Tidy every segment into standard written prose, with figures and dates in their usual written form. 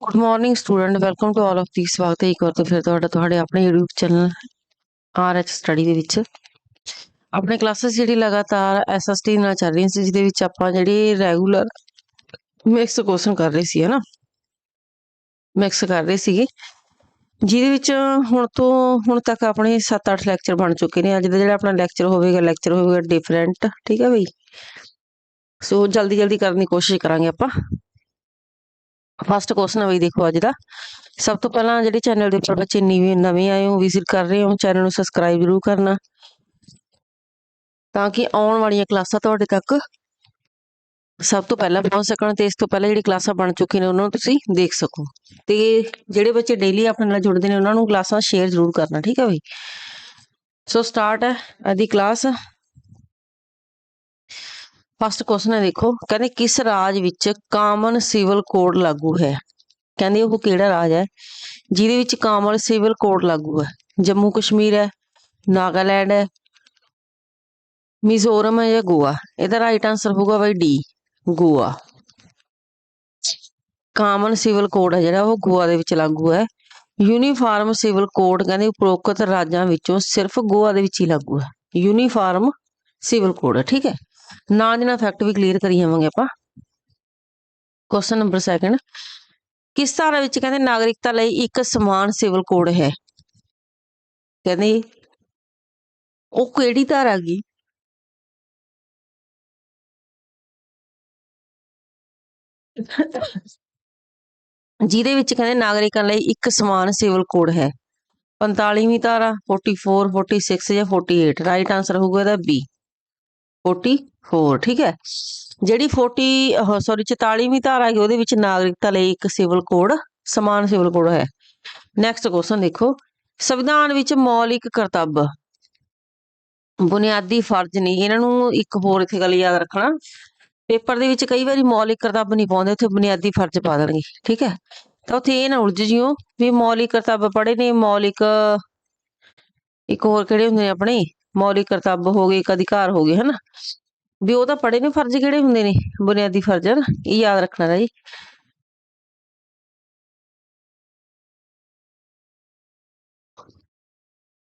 Good morning student welcome to all of the ਸਵਾਗਤ ਹੈ ਇੱਕ ਵਾਰ ਤੋਂ ਫਿਰ ਤੁਹਾਡੇ ਆਪਣੇ YouTube ਚੈਨਲ RH ਸਟੱਡੀ ਦੇ ਵਿੱਚ ਆਪਣੇ ਕਲਾਸਿਸ ਜਿਹੜੀ ਲਗਾਤਾਰ SST ਨਾਲ ਚੱਲ ਰਹੀਆਂ ਸੀ ਜਿਹਦੇ ਵਿੱਚ ਆਪਾਂ ਜਿਹੜੀ ਰੈਗੂਲਰ ਮਿਕਸ ਕੁਐਸਚਨ ਕਰ ਰਹੇ ਸੀ ਹਨਾ ਮਿਕਸ ਕਰ ਰਹੇ ਸੀਗੇ ਜਿਹਦੇ ਵਿੱਚ ਹੁਣ ਤੱਕ ਆਪਣੇ 7-8 ਲੈਕਚਰ ਬਣ ਚੁੱਕੇ ਨੇ ਅੱਜ ਦਾ ਜਿਹੜਾ ਆਪਣਾ ਲੈਕਚਰ ਹੋਵੇਗਾ ਡਿਫਰੈਂਟ ਠੀਕ ਹੈ ਬਈ ਸੋ ਜਲਦੀ ਕਰਨ ਦੀ ਕੋਸ਼ਿਸ਼ ਕਰਾਂਗੇ ਆਪਾਂ ਫਸਟ ਕੁਐਸਚਨ ਹੈ ਬਈ ਦੇਖੋ ਅੱਜ ਦਾ ਸਭ ਤੋਂ ਪਹਿਲਾਂ ਜਿਹੜੇ ਚੈਨਲ ਦੇ ਉੱਪਰ ਬੱਚੇ ਨਵੇਂ ਆਏ ਹੋ ਵਿਜ਼ਿਟ ਕਰ ਰਹੇ ਹੋ ਚੈਨਲ ਨੂੰ ਸਬਸਕ੍ਰਾਈਬ ਜ਼ਰੂਰ ਕਰਨਾ ਤਾਂ ਕਿ ਆਉਣ ਵਾਲੀਆਂ ਕਲਾਸਾਂ ਤੁਹਾਡੇ ਤੱਕ ਸਭ ਤੋਂ ਪਹਿਲਾਂ ਪਹੁੰਚ ਸਕਣ ਤੇ ਇਸ ਤੋਂ ਪਹਿਲਾਂ ਜਿਹੜੀ ਕਲਾਸਾਂ ਬਣ ਚੁੱਕੀਆਂ ਨੇ ਉਹਨਾਂ ਨੂੰ ਤੁਸੀਂ ਦੇਖ ਸਕੋ ਤੇ ਜਿਹੜੇ ਬੱਚੇ ਡੇਲੀ ਆਪਣੇ ਨਾਲ ਜੁੜਦੇ ਨੇ ਉਹਨਾਂ ਨੂੰ ਕਲਾਸਾਂ ਸ਼ੇਅਰ ਜ਼ਰੂਰ ਕਰਨਾ ਠੀਕ ਹੈ ਬਈ ਸੋ ਸਟਾਰਟ ਹੈ ਅੱਜ ਦੀ ਕਲਾਸ ਫਸਟ ਕੁਐਸਚਨ ਹੈ ਦੇਖੋ ਕਹਿੰਦੇ ਕਿਸ ਰਾਜ ਵਿੱਚ ਕਾਮਨ ਸਿਵਲ ਕੋਡ ਲਾਗੂ ਹੈ ਕਹਿੰਦੇ ਉਹ ਕਿਹੜਾ ਰਾਜ ਹੈ ਜਿਹਦੇ ਵਿੱਚ ਕਾਮਨ ਸਿਵਲ ਕੋਡ ਲਾਗੂ ਹੈ ਜੰਮੂ ਕਸ਼ਮੀਰ ਹੈ ਨਾਗਾਲੈਂਡ ਹੈ ਮਿਜ਼ੋਰਮ ਹੈ ਜਾਂ ਗੋਆ ਇਹਦਾ ਰਾਈਟ ਆਂਸਰ ਹੋਊਗਾ ਬਾਈ D Goa common civil code ਹੈ ਜਿਹੜਾ ਉਹ ਗੋਆ ਦੇ ਵਿੱਚ ਲਾਗੂ ਹੈ ਯੂਨੀਫਾਰਮ ਸਿਵਲ ਕੋਡ ਕਹਿੰਦੇ ਉਪਰੋਕਤ ਰਾਜਾਂ ਵਿੱਚੋਂ ਸਿਰਫ ਗੋਆ ਦੇ ਵਿੱਚ ਹੀ ਲਾਗੂ ਹੈ ਯੂਨੀਫਾਰਮ ਸਿਵਲ ਕੋਡ ਹੈ ਠੀਕ ਹੈ ਨਾਲ ਫੈਕਟ ਵੀ ਕਲੀਅਰ ਕਰੀ ਜਾਵਾਂਗੇ ਆਪਾਂ ਕੁਐਸਚਨ ਨੰਬਰ 2 ਕਿਸ ਧਾਰਾ ਵਿੱਚ ਕਹਿੰਦੇ ਨਾਗਰਿਕਤਾ ਲਈ ਇੱਕ ਸਮਾਨ ਸਿਵਲ ਕੋਡ ਹੈ ਕਹਿੰਦੇ ਉਹ ਕਿਹੜੀ ਧਾਰਾ ਹੈਗੀ ਜਿਹਦੇ ਵਿੱਚ ਕਹਿੰਦੇ ਨਾਗਰਿਕਾਂ ਲਈ ਇੱਕ ਸਮਾਨ ਸਿਵਲ ਕੋਡ ਹੈ 45ਵੀਂ ਧਾਰਾ 44 46 ਜਾਂ 48 ਰਾਈਟ ਆਂਸਰ ਹੋਊਗਾ ਇਹਦਾ ਬੀ 44 ਠੀਕ ਹੈ ਜਿਹੜੀ 44ਵੀਂ ਧਾਰਾ ਹੈਗੀ ਉਹਦੇ ਵਿੱਚ ਨਾਗਰਿਕਤਾ ਲਈ ਇੱਕ ਸਿਵਲ ਕੋਡ ਸਮਾਨ ਸਿਵਲ ਕੋਡ ਹੈ ਨੈਕਸਟ ਕੁਐਸਚਨ ਦੇਖੋ ਸੰਵਿਧਾਨ ਵਿੱਚ ਮੌਲਿਕ ਕਰਤੱਵ ਬੁਨਿਆਦੀ ਫਰਜ਼ ਨੇ ਇਹਨਾਂ ਨੂੰ ਇੱਕ ਹੋਰ ਇੱਥੇ ਗੱਲ ਯਾਦ ਰੱਖਣਾ ਪੇਪਰ ਦੇ ਵਿੱਚ ਕਈ ਵਾਰੀ ਮੌਲਿਕ ਕਰਤੱਵ ਨਹੀਂ ਪਾਉਂਦੇ ਉੱਥੇ ਬੁਨਿਆਦੀ ਫਰਜ਼ ਪਾ ਦੇਣਗੇ ਠੀਕ ਹੈ ਤਾਂ ਉੱਥੇ ਇਹ ਨਾ ਉਲਝ ਜਿਓ ਵੀ ਮੌਲਿਕ ਕਰਤੱਵ ਪੜ੍ਹੇ ਨੇ ਮੌਲਿਕ ਇੱਕ ਹੋਰ ਕਿਹੜੇ ਹੁੰਦੇ ਨੇ ਆਪਣੇ ਮੌਲਿਕ ਕਰਤੱਵ ਹੋ ਗਏ ਇੱਕ ਅਧਿਕਾਰ ਹੋ ਗਏ ਹਨਾ ਵੀ ਉਹ ਤਾਂ ਪੜ੍ਹੇ ਨੇ ਫਰਜ਼ ਕਿਹੜੇ ਹੁੰਦੇ ਨੇ ਬੁਨਿਆਦੀ ਫਰਜ਼ ਹਨ ਇਹ ਯਾਦ ਰੱਖਣਾ ਹੈ ਜੀ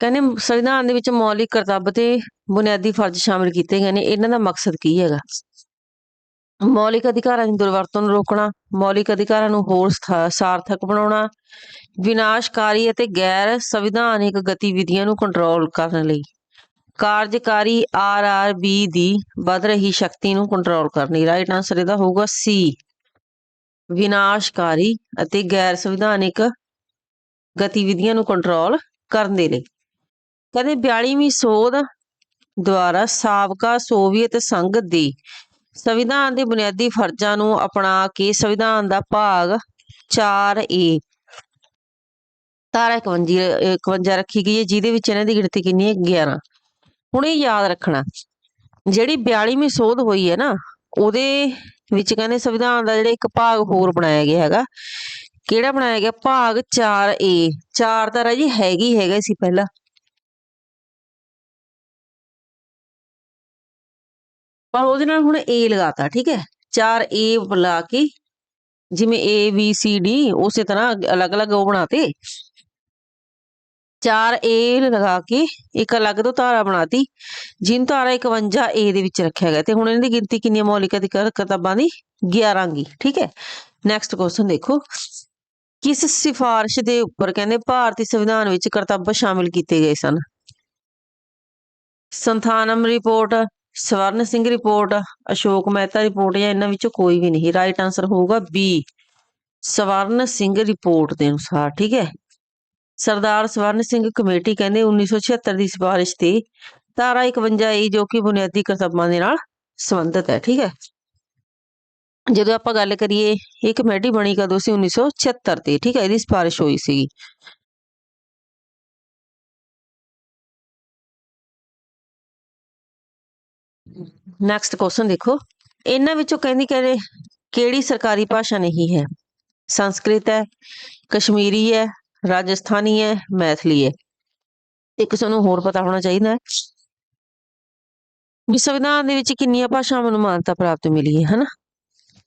ਕਹਿੰਦੇ ਸੰਵਿਧਾਨ ਦੇ ਵਿੱਚ ਮੌਲਿਕ ਕਰਤੱਵ ਤੇ ਬੁਨਿਆਦੀ ਫਰਜ਼ ਸ਼ਾਮਿਲ ਕੀਤੇ ਗਏ ਨੇ ਇਹਨਾਂ ਦਾ ਮਕਸਦ ਕੀ ਹੈਗਾ ਮੌਲਿਕ ਅਧਿਕਾਰਾਂ ਦੀ ਦੁਰਵਰਤੋਂ ਨੂੰ ਰੋਕਣਾ ਮੌਲਿਕ ਅਧਿਕਾਰਾਂ ਨੂੰ ਹੋਰ ਸਾਰਥਕ ਬਣਾਉਣਾ ਵਿਨਾਸ਼ਕਾਰੀ ਅਤੇ ਗੈਰ ਸੰਵਿਧਾਨਿਕ ਗਤੀਵਿਧੀਆਂ ਨੂੰ ਕੰਟਰੋਲ ਕਰਨ ਲਈ ਕਾਰਜਕਾਰੀ RRB ਦੀ ਵੱਧ ਰਹੀ ਸ਼ਕਤੀ ਨੂੰ ਕੰਟਰੋਲ ਕਰਨੀ ਰਾਈਟ ਆਂਸਰ ਇਹਦਾ ਹੋਊਗਾ ਸੀ ਵਿਨਾਸ਼ਕਾਰੀ ਅਤੇ ਗੈਰ ਸੰਵਿਧਾਨਿਕ ਗਤੀਵਿਧੀਆਂ ਨੂੰ ਕੰਟਰੋਲ ਕਰਨ ਦੇ ਲਈ ਕਹਿੰਦੇ 42ਵੀਂ ਸੋਧ ਦੁਆਰਾ ਸਾਬਕਾ ਸੋਵੀਅਤ ਸੰਘ ਦੇ ਸੰਵਿਧਾਨ ਦੇ ਬੁਨਿਆਦੀ ਫਰਜ਼ਾਂ ਨੂੰ ਅਪਣਾ ਕੇ ਸੰਵਿਧਾਨ ਦਾ ਭਾਗ 4A ਧਾਰਾ 51 ਰੱਖੀ ਗਈ ਹੈ ਜਿਹਦੇ ਵਿੱਚ ਇਹਨਾਂ ਦੀ ਗਿਣਤੀ ਕਿੰਨੀ ਹੈ 11 ਹੁਣ ਇਹ ਯਾਦ ਰੱਖਣਾ ਜਿਹੜੀ 42ਵੀਂ ਸੋਧ ਹੋਈ ਹੈ ਨਾ ਉਹਦੇ ਵਿੱਚ ਕਹਿੰਦੇ ਸੰਵਿਧਾਨ ਦਾ ਜਿਹੜਾ ਇੱਕ ਭਾਗ ਹੋਰ ਬਣਾਇਆ ਗਿਆ ਹੈਗਾ ਕਿਹੜਾ ਬਣਾਇਆ ਗਿਆ ਭਾਗ 4A 4 ਤਾਂ ਰਾਜੀ ਹੈਗਾ ਸੀ ਪਹਿਲਾਂ ਪਰ ਉਹਦੇ ਨਾਲ ਹੁਣ A ਲਗਾਤਾ ਠੀਕ ਹੈ 4A ਬੁਲਾ ਕੇ ਜਿਵੇਂ ABCD ਉਸੇ ਤਰ੍ਹਾਂ ਅਲੱਗ-ਅਲੱਗ ਉਹ ਬਣਾਤੇ 4A ਲਗਾ ਕੇ ਇੱਕ ਅਲੱਗ ਤੋਂ ਧਾਰਾ ਬਣਾਤੀ ਜਿਹਨੂੰ ਧਾਰਾ 51A ਦੇ ਵਿੱਚ ਰੱਖਿਆ ਗਿਆ ਤੇ ਹੁਣ ਇਹਨਾਂ ਦੀ ਗਿਣਤੀ ਕਿੰਨੀ ਮੌਲਿਕ ਅਧਿਕਾਰ ਕਰਤੱਵਾਂ ਦੀ 11 ਗੀ ਠੀਕ ਹੈ ਨੈਕਸਟ ਕੁਐਸਚਨ ਦੇਖੋ ਕਿਸ ਸਿਫਾਰਿਸ਼ ਦੇ ਉੱਪਰ ਕਹਿੰਦੇ ਭਾਰਤੀ ਸੰਵਿਧਾਨ ਵਿੱਚ ਕਰਤੱਵ ਸ਼ਾਮਿਲ ਕੀਤੇ ਗਏ ਸਨ ਸੰਥਾਨਮ report Swaran Singh report Ashok Mehta report ਜਾਂ ਇਹਨਾਂ ਵਿੱਚੋਂ ਕੋਈ ਵੀ ਨਹੀਂ ਰਾਈਟ ਆਂਸਰ ਹੋਊਗਾ ਬੀ ਸਵਰਨ ਸਿੰਘ ਰਿਪੋਰਟ ਦੇ ਅਨੁਸਾਰ ਠੀਕ ਹੈ ਸਰਦਾਰ ਸਵਰਨ ਸਿੰਘ ਕਮੇਟੀ ਕਹਿੰਦੇ 1976 ਦੀ ਸਿਫਾਰਿਸ਼ ਤੇ ਧਾਰਾ 51A ਜੋ ਕਿ ਬੁਨਿਆਦੀ ਕਰਤੱਵਾਂ ਦੇ ਨਾਲ ਸੰਬੰਧਿਤ ਹੈ ਠੀਕ ਹੈ ਜਦੋਂ ਆਪਾਂ ਗੱਲ ਕਰੀਏ ਇਹ ਕਮੇਟੀ ਬਣੀ ਕਦੋਂ ਸੀ 1976 ਤੇ ਠੀਕ ਹੈ ਇਹਦੀ ਸਿਫਾਰਿਸ਼ ਹੋਈ ਸੀਗੀ ਨੈਕਸਟ ਕੁਐਸਚਨ ਦੇਖੋ ਇਹਨਾਂ ਵਿੱਚੋਂ ਕਹਿੰਦੇ ਕਿਹੜੀ ਸਰਕਾਰੀ ਭਾਸ਼ਾ ਨਹੀਂ ਹੈ ਸੰਸਕ੍ਰਿਤ ਹੈ ਕਸ਼ਮੀਰੀ ਹੈ ਰਾਜਸਥਾਨੀ ਹੈ ਮੈਥਲੀ ਹੈ ਇੱਕ ਸਾਨੂੰ ਹੋਰ ਪਤਾ ਹੋਣਾ ਚਾਹੀਦਾ ਹੈ ਵੀ ਸੰਵਿਧਾਨ ਦੇ ਵਿੱਚ ਕਿੰਨੀਆਂ ਭਾਸ਼ਾਵਾਂ ਨੂੰ ਮਾਨਤਾ ਪ੍ਰਾਪਤ ਮਿਲੀ ਹੈ ਹਨਾ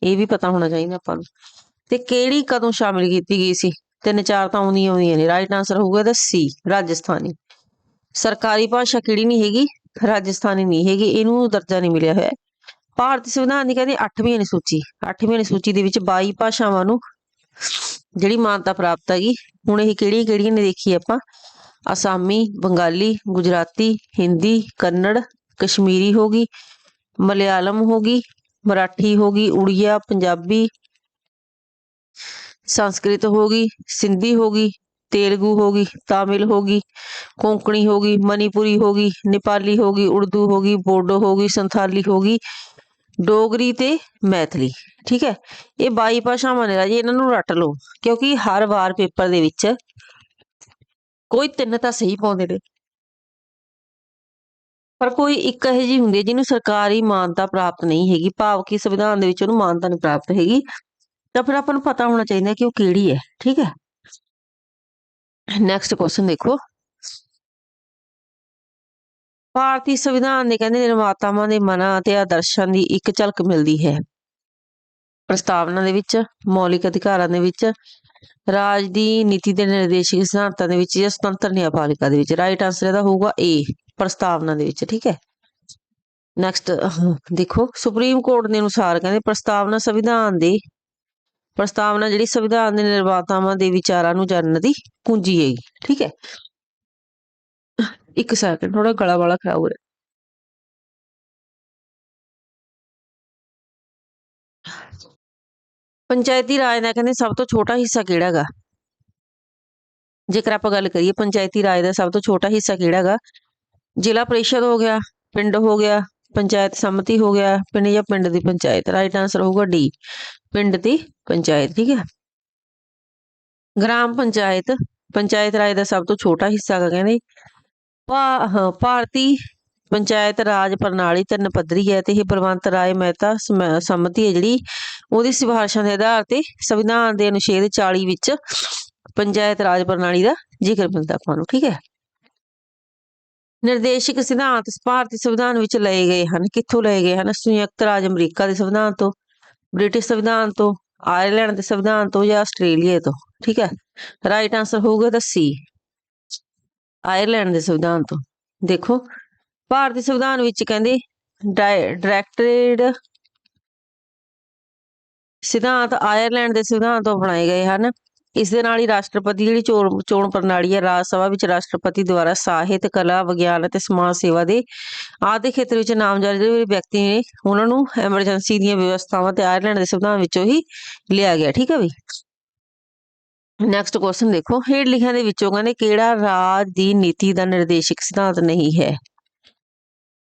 ਇਹ ਵੀ ਪਤਾ ਹੋਣਾ ਚਾਹੀਦਾ ਆਪਾਂ ਨੂੰ ਤੇ ਕਿਹੜੀ ਕਦੋਂ ਸ਼ਾਮਿਲ ਕੀਤੀ ਗਈ ਸੀ? 3-4 ਤਾਂ ਆਉਂਦੀਆਂ ਨੇ। ਰਾਈਟ ਆਂਸਰ ਹੋਊਗਾ ਇਹਦਾ ਸੀ, ਰਾਜਸਥਾਨੀ। ਸਰਕਾਰੀ ਭਾਸ਼ਾ ਕਿਹੜੀ ਨਹੀਂ ਹੈਗੀ? ਰਾਜਸਥਾਨੀ ਨਹੀਂ ਹੈਗੀ, ਇਹਨੂੰ ਦਰਜਾ ਨਹੀਂ ਮਿਲਿਆ ਹੋਇਆ। ਭਾਰਤੀ ਸੰਵਿਧਾਨ ਦੀ ਕਹਿੰਦੇ 8ਵੀਂ ਅਨੁਸੂਚੀ, 8ਵੀਂ ਅਨੁਸੂਚੀ ਦੇ ਵਿੱਚ 22 ਭਾਸ਼ਾਵਾਂ ਨੂੰ ਜਿਹੜੀ ਮਾਨਤਾ ਪ੍ਰਾਪਤ ਹੈਗੀ। ਹੁਣ ਇਹ ਕਿਹੜੀਆਂ ਕਿਹੜੀਆਂ ਨੇ ਦੇਖੀਏ ਆਪਾਂ। ਅਸਾਮੀ, ਬੰਗਾਲੀ, ਗੁਜਰਾਤੀ, ਹਿੰਦੀ, ਕੰਨੜ, ਕਸ਼ਮੀਰੀ ਹੋ ਗਈ, ਮਲਿਆਲਮ ਹੋ ਗਈ, ਮਰਾਠੀ ਹੋ ਗਈ, ਉੜੀਆ, ਪੰਜਾਬੀ, संस्कृत होगी, सिंधी होगी, तेलुगु होगी, तमिल होगी, कोंकणी होगी, मणिपुरी होगी, नेपाली होगी, उर्दू होगी, बोडो होगी, संथाली होगी, डोगरी ते मैथिली। ठीक है, ये 22 भाषावां ने राजे, इन्हां नूं रट लो, क्योंकि हर वार पेपर दे विच कोई 3 तां सही पाउंदे ने, पर कोई एक ਇਹੋ ਜਿਹੀ ਹੁੰਦੀ ਹੈ ਜਿਹਨੂੰ ਸਰਕਾਰੀ ਮਾਨਤਾ ਪ੍ਰਾਪਤ ਨਹੀਂ ਹੈਗੀ, ਭਾਵ ਕਿ ਸੰਵਿਧਾਨ ਦੇ ਵਿੱਚ ਉਹਨੂੰ ਮਾਨਤਾ ਨਹੀਂ ਪ੍ਰਾਪਤ ਹੈਗੀ, ਤਾਂ ਫਿਰ ਆਪਾਂ ਨੂੰ ਪਤਾ ਹੋਣਾ ਚਾਹੀਦਾ ਕਿ ਉਹ ਕਿਹੜੀ ਹੈ। ਠੀਕ ਹੈ, ਨੈਕਸਟ ਕੁਐਸਚਨ ਦੇਖੋ। ਭਾਰਤੀ ਸੰਵਿਧਾਨ ਦੇ ਕਹਿੰਦੇ ਨਿਰਮਾਤਾਵਾਂ ਦੇ ਮਨਾਂ ਅਤੇ ਆਦਰਸ਼ਾਂ ਦੀ ਇੱਕ ਝਲਕ ਮਿਲਦੀ ਹੈ ਪ੍ਰਸਤਾਵਨਾ ਦੇ ਵਿੱਚ, ਮੌਲਿਕ ਅਧਿਕਾਰਾਂ ਦੇ ਵਿੱਚ, ਰਾਜ ਦੀ ਨੀਤੀ ਦੇ ਨਿਰਦੇਸ਼ਕ ਸਿਧਾਂਤਾਂ ਦੇ ਵਿੱਚ ਜਾਂ ਸੁਤੰਤਰ ਨਿਆਂਪਾਲਿਕਾ ਦੇ ਵਿੱਚ। ਰਾਈਟ ਆਂਸਰ ਇਹਦਾ ਹੋਊਗਾ ਏ, ਪ੍ਰਸਤਾਵਨਾ ਦੇ ਵਿੱਚ। ਠੀਕ ਹੈ, ਨੈਕਸਟ ਦੇਖੋ। ਸੁਪਰੀਮ ਕੋਰਟ ਦੇ ਅਨੁਸਾਰ ਕਹਿੰਦੇ ਪ੍ਰਸਤਾਵਨਾ ਜਿਹੜੀ ਸੰਵਿਧਾਨ ਦੇ ਨਿਰਮਾਤਾਵਾਂ ਦੇ ਵਿਚਾਰਾਂ ਨੂੰ ਜਾਣਨ ਦੀ ਕੁੰਜੀ ਹੈਗੀ। ਠੀਕ ਹੈ, ਇੱਕ ਸੈਕਿੰਡ, ਥੋੜਾ ਗਲਾ ਵਾਲਾ ਖਰਾਬ ਹੋ ਰਿਹਾ। ਪੰਚਾਇਤੀ ਰਾਜ ਦਾ ਕਹਿੰਦੇ ਸਭ ਤੋਂ ਛੋਟਾ ਹਿੱਸਾ ਕਿਹੜਾ ਹੈਗਾ? ਜੇਕਰ ਆਪਾਂ ਗੱਲ ਕਰੀਏ ਪੰਚਾਇਤੀ ਰਾਜ ਦਾ ਸਭ ਤੋਂ ਛੋਟਾ ਹਿੱਸਾ ਕਿਹੜਾ ਹੈਗਾ? ਜ਼ਿਲ੍ਹਾ ਪ੍ਰੀਸ਼ਦ ਹੋ ਗਿਆ, ਪਿੰਡ ਹੋ ਗਿਆ, ਪੰਚਾਇਤ ਸਮਿਤੀ ਹੋ ਗਿਆ, ਪਿੰਡ ਜਾਂ ਪਿੰਡ ਦੀ ਪੰਚਾਇਤ। ਰਾਈਟ ਆਂਸਰ ਹੋਊਗਾ ਡੀ, ਪਿੰਡ ਦੀ ਪੰਚਾਇਤ। ਠੀਕ ਹੈ, ਗ੍ਰਾਮ ਪੰਚਾਇਤ ਪੰਚਾਇਤ ਰਾਜ ਦਾ ਸਭ ਤੋਂ ਛੋਟਾ ਹਿੱਸਾ ਹੈਗਾ ਕਹਿੰਦੇ। ਭਾਰਤੀ ਪੰਚਾਇਤ ਰਾਜ ਪ੍ਰਣਾਲੀ 3 ਪੱਧਰੀ ਹੈ ਤੇ ਇਹ ਪ੍ਰਬੰਧ ਰਾਏ ਮਹਿਤਾ ਸੰਮਤੀ ਹੈ ਜਿਹੜੀ ਉਹਦੀ ਸਿਫਾਰਸ਼ਾਂ ਦੇ ਆਧਾਰ ਤੇ ਸੰਵਿਧਾਨ ਦੇ ਅਨੁਛੇਦ 40 ਵਿੱਚ ਪੰਚਾਇਤ ਰਾਜ ਪ੍ਰਣਾਲੀ ਦਾ ਜ਼ਿਕਰ ਮਿਲਦਾ ਆਪਾਂ ਨੂੰ। ਠੀਕ ਹੈ, ਨਿਰਦੇਸ਼ਕ ਸਿਧਾਂਤ ਭਾਰਤੀ ਸੰਵਿਧਾਨ ਵਿੱਚ ਲਏ ਗਏ ਹਨ। ਕਿੱਥੋਂ ਲਏ ਗਏ ਹਨ? ਸੰਯੁਕਤ ਰਾਜ ਅਮਰੀਕਾ ਦੇ ਸੰਵਿਧਾਨ ਤੋਂ, ਬ੍ਰਿਟਿਸ਼ ਸੰਵਿਧਾਨ ਤੋਂ, ਆਇਰਲੈਂਡ ਦੇ ਸੰਵਿਧਾਨ ਤੋਂ ਜਾਂ ਆਸਟ੍ਰੇਲੀਆ ਤੋਂ। ਠੀਕ ਹੈ, ਰਾਈਟ ਆਂਸਰ ਹੋਊਗਾ ਤਾਂ ਸੀ, ਆਇਰਲੈਂਡ ਦੇ ਸੰਵਿਧਾਨ ਤੋਂ। ਦੇਖੋ, ਭਾਰਤੀ ਸੰਵਿਧਾਨ ਵਿੱਚ ਕਹਿੰਦੇ ਡਾਇਰੈਕਟਡ ਸਿਧਾਂਤ ਆਇਰਲੈਂਡ ਦੇ ਸੰਵਿਧਾਨ ਤੋਂ ਅਪਣਾਏ ਗਏ ਹਨ। ਇਸ ਦੇ ਨਾਲ ਹੀ ਰਾਸ਼ਟਰਪਤੀ ਜਿਹੜੀ ਚੋਣ ਪ੍ਰਣਾਲੀ ਹੈ, ਰਾਜ ਸਭਾ ਵਿੱਚ ਰਾਸ਼ਟਰਪਤੀ ਦੁਆਰਾ ਸਾਹਿਤ, ਕਲਾ, ਵਿਗਿਆਨ ਅਤੇ ਸਮਾਜ ਸੇਵਾ ਦੇ ਆਦਿ ਖੇਤਰ ਵਿੱਚ ਨਾਮਜ਼ਦ ਜਿਹੜੇ ਵਿਅਕਤੀ ਨੇ ਉਹਨਾਂ ਨੂੰ ਐਮਰਜੈਂਸੀ ਦੀਆਂ ਵਿਵਸਥਾਵਾਂ ਤੇ ਆਇਰਲੈਂਡ ਦੇ ਸੰਵਿਧਾਨ ਵਿੱਚੋਂ ਹੀ ਲਿਆ ਗਿਆ। ਠੀਕ ਹੈ ਵੀ, ਨੈਕਸਟ ਕੁਐਸਚਨ ਦੇਖੋ। ਹੇਠ ਲਿਖਿਆਂ ਦੇ ਵਿੱਚੋਂ ਕਹਿੰਦੇ ਕਿਹੜਾ ਰਾਜ ਦੀ ਨੀਤੀ ਦਾ ਨਿਰਦੇਸ਼ਕ ਸਿਧਾਂਤ ਨਹੀਂ ਹੈ?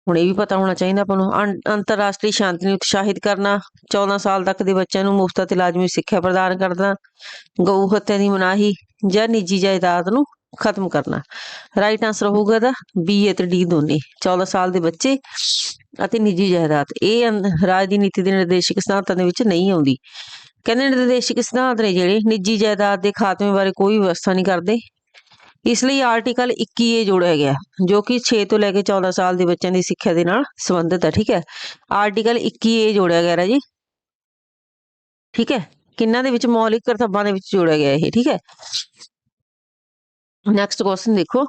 ਹੁਣ ਇਹ ਵੀ ਪਤਾ ਹੋਣਾ ਚਾਹੀਦਾ ਆਪਾਂ ਨੂੰ। ਅੰਤਰਰਾਸ਼ਟਰੀ ਸ਼ਾਂਤੀ ਨੂੰ ਉਤਸ਼ਾਹਿਤ ਕਰਨਾ, 14 ਸਾਲ ਤੱਕ ਦੇ ਬੱਚਿਆਂ ਨੂੰ ਮੁਫਤ ਅਤੇ ਲਾਜ਼ਮੀ ਸਿੱਖਿਆ ਪ੍ਰਦਾਨ ਕਰਨਾ, ਗਊ ਹੱਤਿਆ ਦੀ ਮਨਾਹੀ ਜਾਂ ਨਿੱਜੀ ਜਾਇਦਾਦ ਨੂੰ ਖਤਮ ਕਰਨਾ। ਰਾਈਟ ਆਂਸਰ ਹੋਊਗਾ ਇਹਦਾ ਬੀ ਅਤੇ ਡੀ ਦੋਨੇ, 14 ਸਾਲ ਦੇ ਬੱਚੇ ਅਤੇ ਨਿੱਜੀ ਜਾਇਦਾਦ। ਇਹ ਰਾਜ ਦੀ ਨੀਤੀ ਦੇ ਨਿਰਦੇਸ਼ਕ ਸਿਧਾਂਤਾਂ ਦੇ ਵਿੱਚ ਨਹੀਂ ਆਉਂਦੀ। ਕਹਿੰਦੇ ਨਿਰਦੇਸ਼ਕ ਸਿਧਾਂਤ ਨੇ ਜਿਹੜੇ ਨਿੱਜੀ ਜਾਇਦਾਦ ਦੇ ਖਾਤਮੇ ਬਾਰੇ ਕੋਈ ਵਿਵਸਥਾ ਨਹੀਂ ਕਰਦੇ। ਇਸ ਲਈ ਆਰਟੀਕਲ 21A ਜੋੜਿਆ ਗਿਆ ਜੋ ਕਿ 6 ਤੋਂ ਲੈ ਕੇ 14 ਸਾਲ ਦੇ ਬੱਚਿਆਂ ਦੀ ਸਿੱਖਿਆ ਦੇ ਨਾਲ ਸੰਬੰਧਿਤ ਹੈ। ਠੀਕ ਹੈ, ਆਰਟੀਕਲ 21A ਜੋੜਿਆ ਗਿਆ ਜੀ। ਠੀਕ ਹੈ, ਕਿੰਨਾਂ ਦੇ ਵਿੱਚ? ਮੌਲਿਕ ਕਰਤੱਵਾਂ ਦੇ ਵਿੱਚ ਜੋੜਿਆ ਗਿਆ ਇਹ। ਠੀਕ ਹੈ, ਨੈਕਸਟ ਕੁਐਸਚਨ ਦੇਖੋ।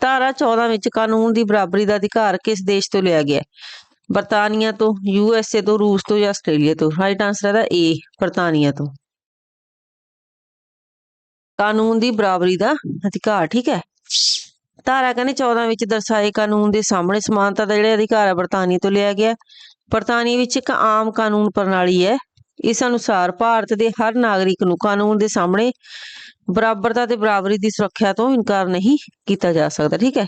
ਧਾਰਾ 14 ਵਿੱਚ ਕਾਨੂੰਨ ਦੀ ਬਰਾਬਰੀ ਦਾ ਅਧਿਕਾਰ ਕਿਸ ਦੇਸ਼ ਤੋਂ ਲਿਆ ਗਿਆ? ਬਰਤਾਨੀਆ ਤੋਂ, USA ਤੋਂ, ਰੂਸ ਤੋਂ ਜਾਂ ਆਸਟ੍ਰੇਲੀਆ ਤੋਂ। ਰਾਈਟ ਆਂਸਰ ਇਹਦਾ ਏ, ਬਰਤਾਨੀਆ ਤੋਂ। ਕਾਨੂੰਨ ਦੀ ਬਰਾਬਰੀ ਦਾ ਅਧਿਕਾਰ। ਠੀਕ ਹੈ, ਧਾਰਾ ਕਹਿੰਦੇ 14 ਵਿੱਚ ਦਰਸਾਏ ਕਾਨੂੰਨ ਦੇ ਸਾਹਮਣੇ ਸਮਾਨਤਾ ਦਾ ਜਿਹੜਾ ਅਧਿਕਾਰ ਹੈ ਬਰਤਾਨੀਆ ਤੋਂ ਲਿਆ ਗਿਆ। ਬਰਤਾਨੀਆ ਵਿੱਚ ਇੱਕ ਆਮ ਕਾਨੂੰਨ ਪ੍ਰਣਾਲੀ ਹੈ। ਇਸ ਅਨੁਸਾਰ ਭਾਰਤ ਦੇ ਹਰ ਨਾਗਰਿਕ ਨੂੰ ਕਾਨੂੰਨ ਦੇ ਸਾਹਮਣੇ ਬਰਾਬਰਤਾ ਤੇ ਬਰਾਬਰੀ ਦੀ ਸੁਰੱਖਿਆ ਤੋਂ ਇਨਕਾਰ ਨਹੀਂ ਕੀਤਾ ਜਾ ਸਕਦਾ। ਠੀਕ ਹੈ,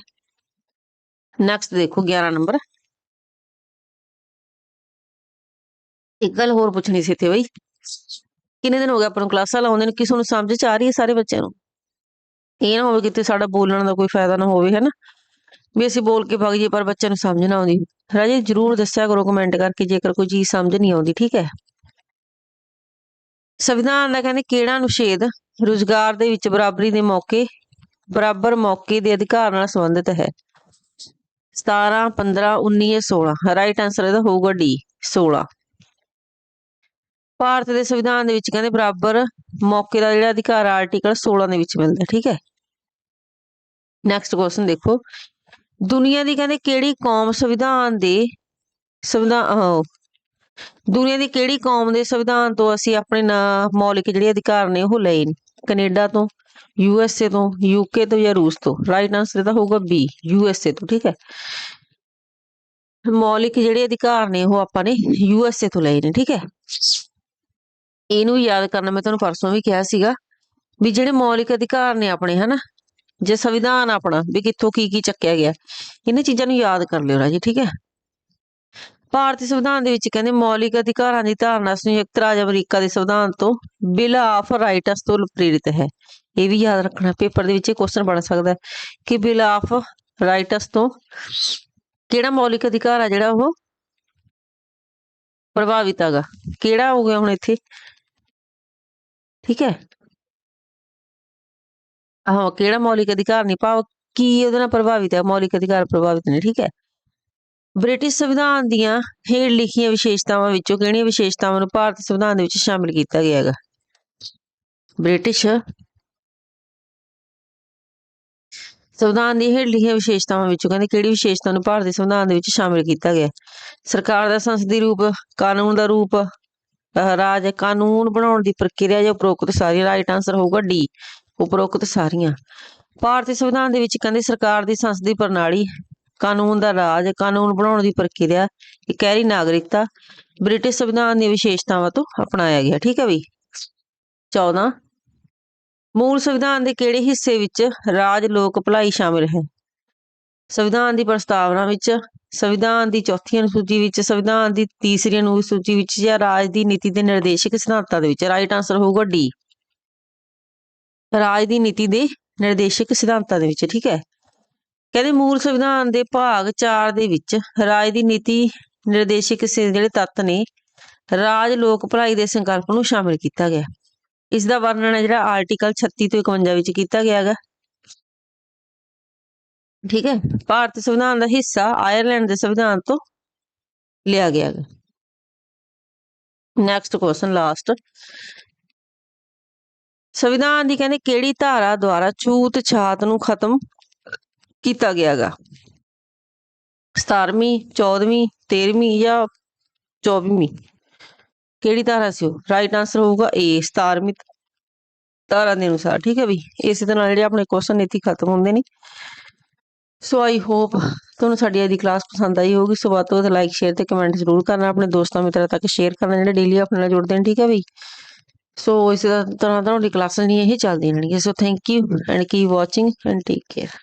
ਨੈਕਸਟ ਦੇਖੋ 11 ਨੰਬਰ। ਇੱਕ ਗੱਲ ਹੋਰ ਪੁੱਛਣੀ ਸੀ ਇੱਥੇ ਬਈ, ਕਿੰਨੇ ਦਿਨ ਹੋ ਗਏ ਆਪਾਂ ਨੂੰ ਕਲਾਸਾਂ ਲਾਉਂਦੇ ਨੂੰ, ਕਿਸੇ ਨੂੰ ਸਮਝ ਚ ਆ ਰਹੀ ਹੈ ਸਾਰੇ ਬੱਚਿਆਂ ਨੂੰ? ਇਹ ਨਾ ਹੋਵੇ ਕਿਤੇ ਸਾਡਾ ਬੋਲਣ ਦਾ ਕੋਈ ਫਾਇਦਾ ਨਾ ਹੋਵੇ, ਹੈ ਨਾ, ਵੀ ਅਸੀਂ ਬੋਲ ਕੇ ਭੱਗ ਜਾਈਏ ਪਰ ਬੱਚਿਆਂ ਨੂੰ ਸਮਝ ਨਾ ਆਉਂਦੀ। ਰਾਜੇ ਜਰੂਰ ਦੱਸਿਆ ਕਰੋ ਕਮੈਂਟ ਕਰਕੇ ਜੇਕਰ ਕੋਈ ਚੀਜ਼ ਸਮਝ ਨਹੀਂ ਆਉਂਦੀ। ਠੀਕ ਹੈ, ਸੰਵਿਧਾਨ ਦਾ ਕਹਿੰਦੇ ਕਿਹੜਾ ਅਨੁਛੇਦ ਰੁਜ਼ਗਾਰ ਦੇ ਵਿੱਚ ਬਰਾਬਰ ਮੌਕੇ ਦੇ ਅਧਿਕਾਰ ਨਾਲ ਸੰਬੰਧਿਤ ਹੈ? 17, 15, 19 ਜਾਂ 16। ਰਾਈਟ ਆਂਸਰ ਇਹਦਾ ਹੋਊਗਾ ਡੀ, 16। ਭਾਰਤ ਦੇ ਸੰਵਿਧਾਨ ਦੇ ਵਿੱਚ ਕਹਿੰਦੇ ਬਰਾਬਰ ਮੌਕੇ ਦਾ ਜਿਹੜਾ ਅਧਿਕਾਰ ਆਰਟੀਕਲ 16 ਦੇ ਵਿੱਚ ਮਿਲਦਾ, ਠੀਕ ਹੈ। ਨੈਕਸਟ ਕੁਐਸਚਨ ਦੇਖੋ, ਦੁਨੀਆ ਦੀ ਕਹਿੰਦੇ ਕਿਹੜੀ ਕੌਮ ਦੁਨੀਆ ਦੀ ਕਿਹੜੀ ਕੌਮ ਦੇ ਸੰਵਿਧਾਨ ਤੋਂ ਅਸੀਂ ਆਪਣੇ ਮੌਲਿਕ ਜਿਹੜੇ ਅਧਿਕਾਰ ਨੇ ਉਹ ਲਏ ਨੇ? ਕੈਨੇਡਾ ਤੋਂ, USA ਤੋਂ, UK ਤੋਂ ਜਾਂ ਰੂਸ ਤੋਂ? ਰਾਈਟ ਆਂਸਰ ਤਾਂ ਹੋਊਗਾ B, USA ਤੋਂ, ਠੀਕ ਹੈ। ਮੌਲਿਕ ਜਿਹੜੇ ਅਧਿਕਾਰ ਨੇ ਉਹ ਆਪਾਂ ਨੇ USA ਤੋਂ ਲਏ ਨੇ, ਠੀਕ ਹੈ। ਇਹਨੂੰ ਯਾਦ ਕਰਨਾ ਮੈਂ ਤੁਹਾਨੂੰ ਪਰਸੋਂ ਵੀ ਕਿਹਾ ਸੀਗਾ ਵੀ ਜਿਹੜੇ ਮੌਲਿਕ ਅਧਿਕਾਰ ਨੇ ਆਪਣੇ, ਹਨਾ, ਜੇ ਸੰਵਿਧਾਨ ਆਪਣਾ ਵੀ ਕਿੱਥੋਂ ਕੀ ਚੱਕਿਆ ਗਿਆ, ਇਹਨਾਂ ਚੀਜ਼ਾਂ ਨੂੰ ਯਾਦ ਕਰ ਲਿਓ ਰਾਜੀ, ਠੀਕ ਹੈ। ਭਾਰਤੀ ਸੰਵਿਧਾਨ ਦੇ ਵਿੱਚ ਕਹਿੰਦੇ ਮੌਲਿਕ ਅਧਿਕਾਰਾਂ ਦੀ ਧਾਰਨਾ ਸੰਯੁਕਤ ਰਾਜ ਅਮਰੀਕਾ ਦੇ ਸੰਵਿਧਾਨ ਤੋਂ ਬਿਲ ਆਫ ਰਾਈਟਸ ਤੋਂ ਪ੍ਰੇਰਿਤ ਹੈ। ਇਹ ਵੀ ਯਾਦ ਰੱਖਣਾ, ਪੇਪਰ ਦੇ ਵਿੱਚ ਇਹ ਕੁਐਸਚਨ ਬਣ ਸਕਦਾ ਕਿ ਬਿਲ ਆਫ ਰਾਈਟਸ ਤੋਂ ਕਿਹੜਾ ਮੌਲਿਕ ਅਧਿਕਾਰ ਆ ਜਿਹੜਾ ਉਹ ਪ੍ਰਭਾਵਿਤ ਹੈਗਾ, ਕਿਹੜਾ ਹੋ ਗਿਆ ਹੁਣ ਇੱਥੇ, ਠੀਕ ਹੈ। ਆਹੋ, ਕਿਹੜਾ ਮੌਲਿਕ ਅਧਿਕਾਰ ਨਹੀਂ, ਭਾਵ ਕੀ ਉਹਦੇ ਨਾਲ ਪ੍ਰਭਾਵਿਤ ਹੈ, ਮੌਲਿਕ ਅਧਿਕਾਰ ਪ੍ਰਭਾਵਿਤ ਨੇ, ਠੀਕ ਹੈ। ਬ੍ਰਿਟਿਸ਼ ਸੰਵਿਧਾਨ ਦੀਆਂ ਹੇਠ ਲਿਖੀਆਂ ਵਿਸ਼ੇਸ਼ਤਾਵਾਂ ਵਿੱਚੋਂ ਕਿਹੜੀਆਂ ਵਿਸ਼ੇਸ਼ਤਾਵਾਂ ਨੂੰ ਭਾਰਤੀ ਸੰਵਿਧਾਨ ਦੇ ਵਿੱਚ ਸ਼ਾਮਿਲ ਕੀਤਾ ਗਿਆ ਹੈਗਾ? ਬ੍ਰਿਟਿਸ਼ ਸੰਵਿਧਾਨ ਦੀਆਂ ਹੇਠ ਲਿਖੀਆਂ ਵਿਸ਼ੇਸ਼ਤਾਵਾਂ ਵਿੱਚੋਂ ਕਹਿੰਦੇ ਕਿਹੜੀ ਵਿਸ਼ੇਸ਼ਤਾ ਨੂੰ ਭਾਰਤੀ ਸੰਵਿਧਾਨ ਦੇ ਵਿੱਚ ਸ਼ਾਮਿਲ ਕੀਤਾ ਗਿਆ? ਸਰਕਾਰ ਦਾ ਸੰਸਦੀ ਰੂਪ, ਕਾਨੂੰਨ ਦਾ ਰੂਪ, ਰਾਜ, ਕਾਨੂੰਨ ਬਣਾਉਣ ਦੀ ਪ੍ਰਕਿਰਿਆ ਜਾਂ ਉਪਰੋਕਤ ਸਾਰੀਆਂ? ਰਾਈਟ ਆਂਸਰ ਹੋਊਗਾ D, ਉਪਰੋਕਤ ਸਾਰੀਆਂ। ਭਾਰਤੀ ਸੰਵਿਧਾਨ ਦੇ ਵਿੱਚ ਕਹਿੰਦੇ ਸਰਕਾਰ ਦੀ ਸੰਸਦੀ ਪ੍ਰਣਾਲੀ, ਕਾਨੂੰਨ ਦਾ ਰਾਜ, ਕਾਨੂੰਨ ਬਣਾਉਣ ਦੀ ਪ੍ਰਕਿਰਿਆ, ਇਕਹਿਰੀ ਨਾਗਰਿਕਤਾ ਬ੍ਰਿਟਿਸ਼ ਸੰਵਿਧਾਨ ਦੀਆਂ ਵਿਸ਼ੇਸ਼ਤਾਵਾਂ ਤੋਂ ਅਪਣਾਇਆ ਗਿਆ, ਠੀਕ ਹੈ ਬਈ। 14 ਮੂਲ ਸੰਵਿਧਾਨ ਦੇ ਕਿਹੜੇ ਹਿੱਸੇ ਵਿੱਚ ਰਾਜ ਲੋਕ ਭਲਾਈ ਸ਼ਾਮਿਲ ਹੈ? ਸੰਵਿਧਾਨ ਦੀ ਪ੍ਰਸਤਾਵਨਾ ਵਿੱਚ, ਸੰਵਿਧਾਨ ਦੀ ਚੌਥੀ ਅਨੁਸੂਚੀ ਵਿੱਚ, ਸੰਵਿਧਾਨ ਦੀ ਤੀਸਰੀ ਅਨੁਸੂਚੀ ਵਿੱਚ ਜਾਂ ਰਾਜ ਦੀ ਨੀਤੀ ਦੇ ਨਿਰਦੇਸ਼ਕ ਸਿਧਾਂਤਾਂ ਦੇ ਵਿੱਚ? ਰਾਈਟ ਆਂਸਰ ਹੋਊਗਾ D, ਰਾਜ ਦੀ ਨੀਤੀ ਦੇ ਨਿਰਦੇਸ਼ਕ ਸਿਧਾਂਤਾਂ ਦੇ ਵਿੱਚ, ਠੀਕ ਹੈ। ਕਹਿੰਦੇ ਮੂਲ ਸੰਵਿਧਾਨ ਦੇ ਭਾਗ 4 ਦੇ ਵਿੱਚ ਰਾਜ ਦੀ ਨੀਤੀ ਨਿਰਦੇਸ਼ਕ ਜਿਹੜੇ ਤੱਤ ਨੇ ਰਾਜ ਲੋਕ ਭਲਾਈ ਦੇ ਸੰਕਲਪ ਨੂੰ ਸ਼ਾਮਿਲ ਕੀਤਾ ਗਿਆ। ਇਸ ਦਾ ਵਰਣਨ ਹੈ ਜਿਹੜਾ ਆਰਟੀਕਲ 36 ਤੋਂ 51 ਵਿੱਚ ਕੀਤਾ ਗਿਆ ਹੈਗਾ, ਠੀਕ ਹੈ। ਭਾਰਤੀ ਸੰਵਿਧਾਨ ਦਾ ਹਿੱਸਾ ਆਇਰਲੈਂਡ ਦੇ ਸੰਵਿਧਾਨ ਤੋਂ ਲਿਆ ਗਿਆ ਹੈਗਾ। ਨੈਕਸਟ ਕੁਐਸਚਨ ਲਾਸਟ, ਸੰਵਿਧਾਨ ਦੀ ਕਹਿੰਦੇ ਕਿਹੜੀ ਧਾਰਾ ਦੁਆਰਾ ਛੂਤ ਛਾਤ ਨੂੰ ਖਤਮ ਕੀਤਾ ਗਿਆ ਹੈਗਾ? 17ਵੀਂ, 14ਵੀਂ, 13ਵੀਂ ਜਾਂ 24ਵੀਂ? ਕਿਹੜੀ ਧਾਰਾ ਸੀ ਉਹ? ਰਾਈਟ ਆਂਸਰ ਹੋਊਗਾ A, 17ਵੀਂ ਧਾਰਾ ਦੇ ਅਨੁਸਾਰ, ਠੀਕ ਹੈ ਬਈ। ਇਸੇ ਦੇ ਨਾਲ ਜਿਹੜੇ ਆਪਣੇ ਕੁਐਸਚਨ ਇੱਥੇ ਖਤਮ ਹੁੰਦੇ ਨੇ। ਸੋ ਆਈ ਹੋਪ ਤੁਹਾਨੂੰ ਸਾਡੀ ਅੱਜ ਦੀ ਕਲਾਸ ਪਸੰਦ ਆਈ ਹੋਊਗੀ। ਸੋ ਵੱਧ ਤੋਂ ਵੱਧ ਲਾਈਕ, ਸ਼ੇਅਰ ਤੇ ਕਮੈਂਟ ਜ਼ਰੂਰ ਕਰਨਾ, ਆਪਣੇ ਦੋਸਤਾਂ ਮਿੱਤਰਾਂ ਤੱਕ ਸ਼ੇਅਰ ਕਰਨਾ ਜਿਹੜੇ ਡੇਲੀ ਆਪਣੇ ਨਾਲ ਜੁੜਦੇ ਨੇ, ਠੀਕ ਹੈ ਬਈ। ਸੋ ਇਸੇ ਤਰ੍ਹਾਂ ਤੁਹਾਡੀ ਕਲਾਸਾਂ ਜਿਹੜੀਆਂ ਇਹ ਚੱਲਦੀਆਂ ਰਹਿਣਗੀਆਂ। So thank you and keep watching and take care.